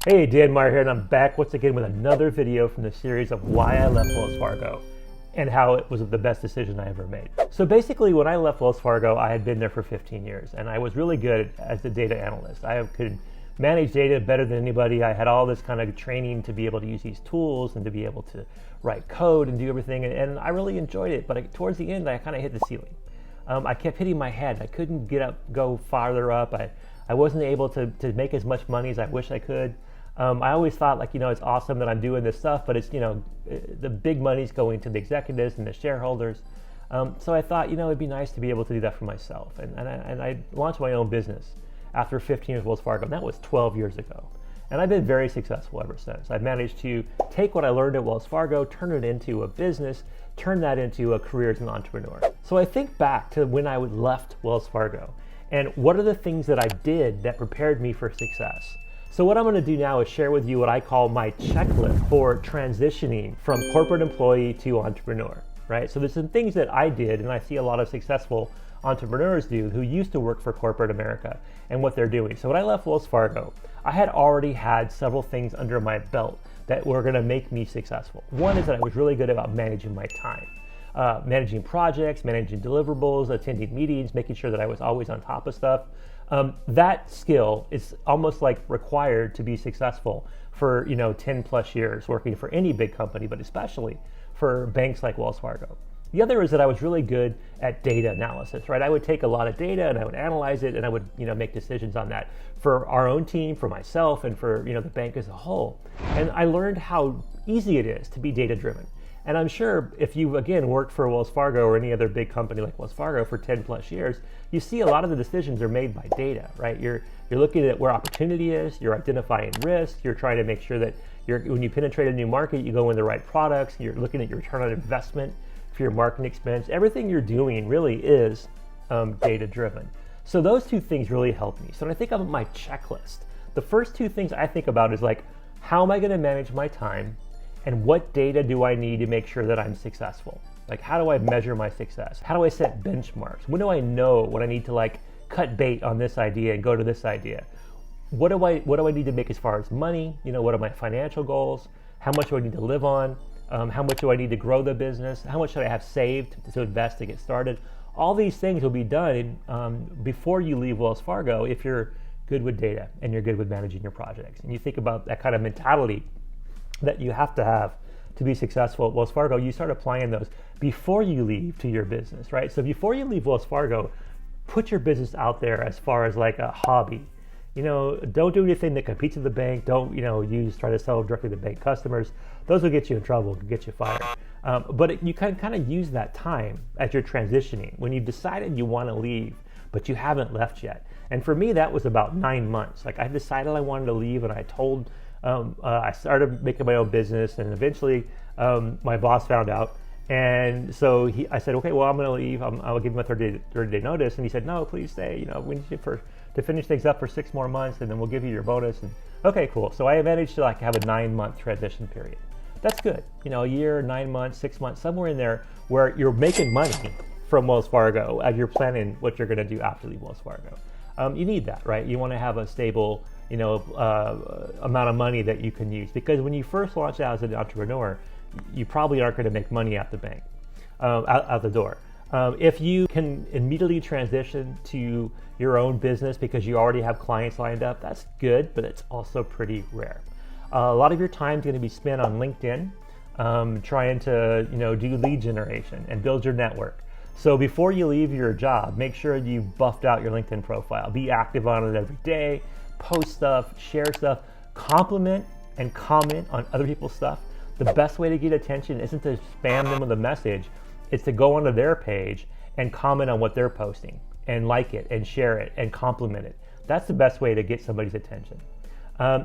Hey, Dan Meyer here, and I'm back once again with another video from the series of why I left Wells Fargo and how it was the best decision I ever made. So basically, when I left Wells Fargo, I had been there for 15 years, and I was really good as a data analyst. I could manage data better than anybody. I had all this kind of training to be able to use these tools and to be able to write code and do everything, and I really enjoyed it. But towards the end, I kind of hit the ceiling. I kept hitting my head. I couldn't go farther up. I wasn't able to make as much money as I wish I could. I always thought, it's awesome that I'm doing this stuff, but it's, the big money's going to the executives and the shareholders. So I thought, it'd be nice to be able to do that for myself. And I launched my own business after 15 years at Wells Fargo, and that was 12 years ago. And I've been very successful ever since. I've managed to take what I learned at Wells Fargo, turn it into a business, turn that into a career as an entrepreneur. So I think back to when I left Wells Fargo, and what are the things that I did that prepared me for success? So what I'm going to do now is share with you what I call my checklist for transitioning from corporate employee to entrepreneur, right? So there's some things that I did, and I see a lot of successful entrepreneurs do who used to work for corporate America and what they're doing. So when I left Wells Fargo, I had already had several things under my belt that were going to make me successful. One is that I was really good about managing my time. Managing projects, managing deliverables, attending meetings, making sure that I was always on top of stuff. That skill is almost like required to be successful for 10 plus years working for any big company, but especially for banks like Wells Fargo. The other is that I was really good at data analysis, right? I would take a lot of data and I would analyze it and I would make decisions on that for our own team, for myself, and for the bank as a whole. And I learned how easy it is to be data driven. And I'm sure if you, again, worked for Wells Fargo or any other big company like Wells Fargo for 10 plus years, you see a lot of the decisions are made by data, right? You're looking at where opportunity is, you're identifying risk, you're trying to make sure that when you penetrate a new market, you go in the right products, you're looking at your return on investment for your marketing expense. Everything you're doing really is data driven. So those two things really help me. So when I think of my checklist, the first two things I think about is how am I going to manage my time? And what data do I need to make sure that I'm successful? How do I measure my success? How do I set benchmarks? When do I know when I need to cut bait on this idea and go to this idea? What do I need to make as far as money? What are my financial goals? How much do I need to live on? How much do I need to grow the business? How much should I have saved to invest to get started? All these things will be done before you leave Wells Fargo if you're good with data and you're good with managing your projects. And you think about that kind of mentality that you have to be successful at Wells Fargo, you start applying those before you leave to your business, right? So before you leave Wells Fargo, put your business out there as far as a hobby. Don't do anything that competes with the bank. Don't, try to sell directly to bank customers. Those will get you in trouble, get you fired. But you can kind of use that time as you're transitioning when you've decided you want to leave, but you haven't left yet. And for me, that was about 9 months. I decided I wanted to leave, and I told I started making my own business, and eventually my boss found out. And so I said, okay, well, I'm going to leave. I'll give him a 30-day notice. And he said, no, please stay. We need you to finish things up for 6 more months, and then we'll give you your bonus. And okay, cool. So I managed to have a 9-month transition period. That's good. A year, 9 months, 6 months, somewhere in there where you're making money from Wells Fargo as you're planning what you're going to do after you leave Wells Fargo. You need that, right? You want to have a stable amount of money that you can use, because when you first launch out as an entrepreneur, you probably aren't going to make money out the bank, out the door. If you can immediately transition to your own business because you already have clients lined up, that's good, but it's also pretty rare. A lot of your time is going to be spent on LinkedIn, trying to do lead generation and build your network. So before you leave your job, make sure you've buffed out your LinkedIn profile. Be active on it every day. Post stuff, share stuff, compliment and comment on other people's stuff. The best way to get attention isn't to spam them with a message. It's to go onto their page and comment on what they're posting and like it and share it and compliment it. That's the best way to get somebody's attention.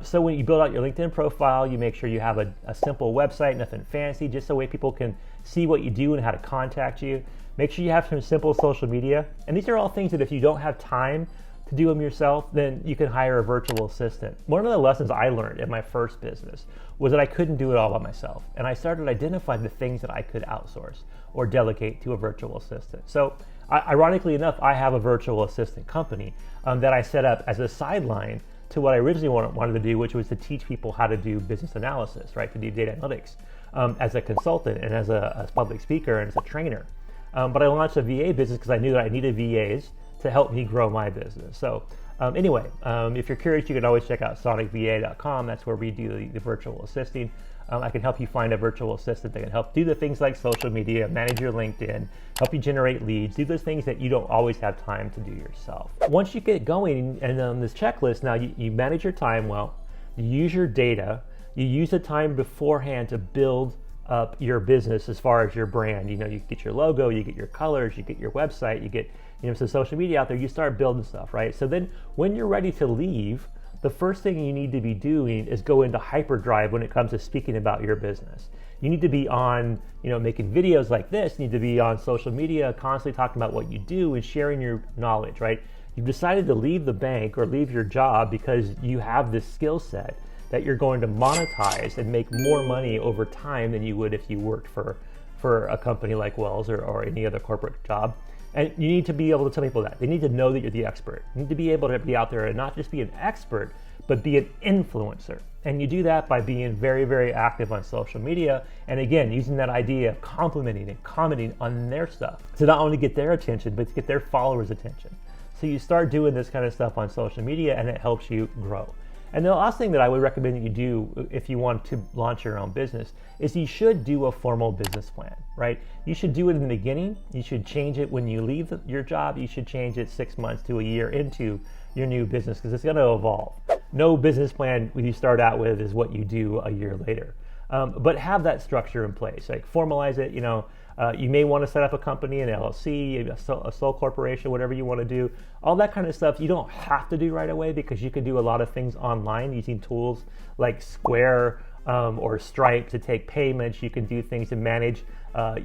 So when you build out your LinkedIn profile, you make sure you have a simple website, nothing fancy, just so way people can see what you do and how to contact you. Make sure you have some simple social media. And these are all things that if you don't have time to do them yourself, then you can hire a virtual assistant. One of the lessons I learned in my first business was that I couldn't do it all by myself. And I started identifying the things that I could outsource or delegate to a virtual assistant. So ironically enough, I have a virtual assistant company that I set up as a sideline to what I originally wanted to do, which was to teach people how to do business analysis, right? To do data analytics as a consultant and as a public speaker and as a trainer. But I launched a VA business because I knew that I needed VAs to help me grow my business. So anyway, if you're curious, you can always check out sonicva.com. That's where we do the virtual assisting. I can help you find a virtual assistant that can help do the things like social media, manage your LinkedIn, help you generate leads, do those things that you don't always have time to do yourself. Once you get going and on this checklist, now you manage your time well, you use your data, you use the time beforehand to build up your business as far as your brand. You get your logo, you get your colors, you get your website, you get some social media out there, you start building stuff, right? So then when you're ready to leave, the first thing you need to be doing is go into hyperdrive when it comes to speaking about your business. You need to be on, making videos like this. You need to be on social media, constantly talking about what you do and sharing your knowledge, right? You've decided to leave the bank or leave your job because you have this skill set that you're going to monetize and make more money over time than you would if you worked for a company like Wells or any other corporate job. And you need to be able to tell people that. They need to know that you're the expert. You need to be able to be out there and not just be an expert, but be an influencer. And you do that by being very, very active on social media. And again, using that idea of complimenting and commenting on their stuff to not only get their attention, but to get their followers' attention. So you start doing this kind of stuff on social media and it helps you grow. And the last thing that I would recommend that you do if you want to launch your own business is you should do a formal business plan, right? You should do it in the beginning. You should change it when you leave your job. You should change it 6 months to a year into your new business because it's going to evolve. No business plan when you start out with is what you do a year later. But have that structure in place, like formalize it. You may want to set up a company, an LLC, a sole corporation, whatever you want to do. All that kind of stuff you don't have to do right away because you can do a lot of things online using tools like Square or Stripe to take payments. You can do things to manage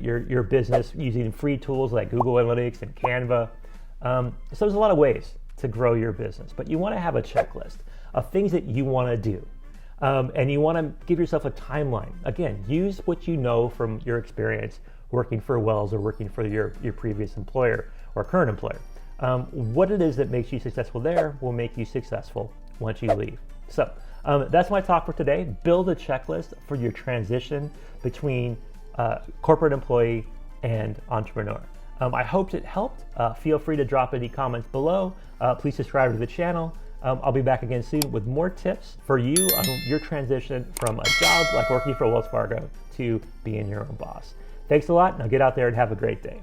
your business using free tools like Google Analytics and Canva. So there's a lot of ways to grow your business, but you want to have a checklist of things that you want to do. And you want to give yourself a timeline. Again, use what you know from your experience working for Wells or working for your previous employer or current employer. What it is that makes you successful there will make you successful once you leave. So that's my talk for today. Build a checklist for your transition between corporate employee and entrepreneur. I hope it helped. Feel free to drop any comments below. Please subscribe to the channel. I'll be back again soon with more tips for you on your transition from a job like working for Wells Fargo to being your own boss. Thanks a lot. Now get out there and have a great day.